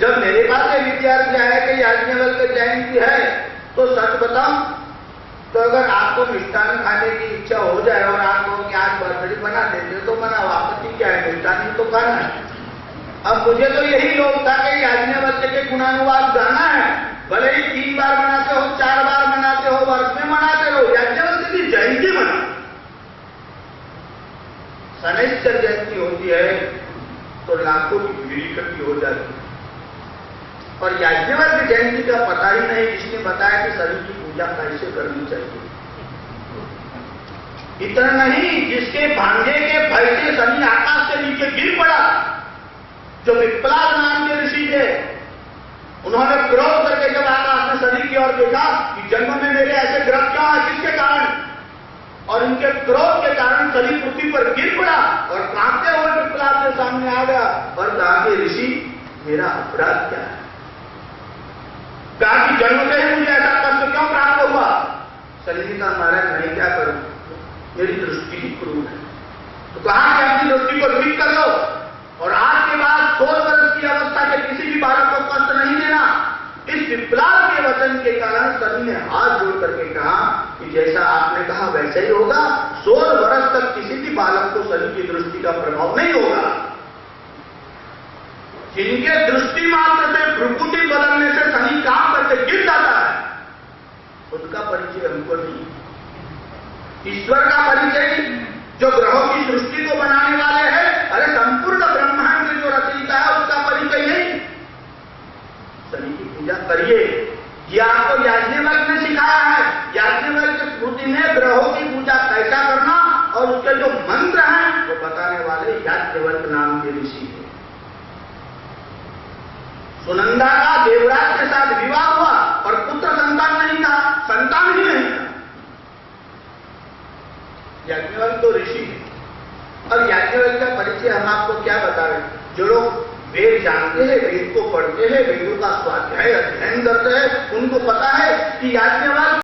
जब मेरे पास ये विद्यार्थी आया कि याज्ञवल्क्य जयंती है, तो सच बताऊं तो अगर आपको मिष्ठान खाने की इच्छा हो जाए और आप लोग आज बर्थडे बना देते तो मनाओ, आपत्ति क्या है, मिष्ठान ही तो खाना है। अब मुझे तो यही लोग था कि याज्ञवल्क्य के गुणानुवाद गाना है, भले ही 3 बार मनाते हो, 4 बार मनाते हो, वर्ष में मनाते रहो, याज्ञवल्क्य की जयंती मनाओ। शनैश्चर जयंती होती है तो लाखों की भीड़ इकट्ठी हो जाती है, और याज्ञवल्क्य जयंती का पता ही नहीं, जिसने बताया कि शनि की पूजा कैसे करनी चाहिए। इतना नहीं, जिसके भांजे के भय से शनि आकाश से नीचे गिर पड़ा, जो विप्लाद नाम के ऋषि थे, उन्होंने क्रोध करके जब आकाश में शनि की ओर देखा कि जन्म में मेरे ऐसे ग्रह क्यों है, किसके कारण, और इनके क्रोध के कारण शनि पृथ्वी पर गिर पड़ा और कांपते हुए विप्लाद के सामने आ गया और कहा कि ऋषि मेरा अपराध क्या है, कहा कि जन्म से ही मुझे ऐसा कष्ट क्यों प्राप्त हुआ। शनि ने कहा महाराज मैं क्या करूं, मेरी दृष्टि ही क्रूर है। तो कहा कि अपनी दृष्टि को ठीक कर लो और आज के बाद 16 वर्ष की अवस्था के किसी भी बालक को कष्ट नहीं देना। इस विप्लव के वचन के कारण शनि ने हाथ जोड़ करके कहा कि जैसा आपने कहा वैसा ही होगा, 16 वर्ष तक किसी भी बालक को शनि की दृष्टि का प्रभाव नहीं होगा। जिनके दृष्टि मात्र से भ्रुकुटी बदलने से शनि काम करके गिर जाता है, उनका परिचय हमको नहीं। ईश्वर का परिचय जो ग्रहों की सृष्टि को बनाने वाले हैं, अरे संपूर्ण ब्रह्मांड में जो रचयिता है उसका परिचय नहीं। शनि की पूजा करिए, ये आपको याज्ञवल्क्य ने सिखाया है। याज्ञवल्क्य स्मृति में ग्रहों की पूजा कैसा करना और उसके जो मंत्र हैं वो बताने वाले याज्ञवल्क्य नाम के ऋषि हैं। सुनंदा का देवराज के साथ विवाह हुआ और पुत्र संतान नहीं था, संतान ही नहीं था। याज्ञवल्क्य तो ऋषि है, और याज्ञवल्क्य का परिचय हम आपको क्या बता रहे हैं। जो लोग वेद जानते हैं, वेद को पढ़ते हैं, वेदों का स्वाध्याय अध्ययन करते हैं, उनको पता है कि याज्ञवल्क्य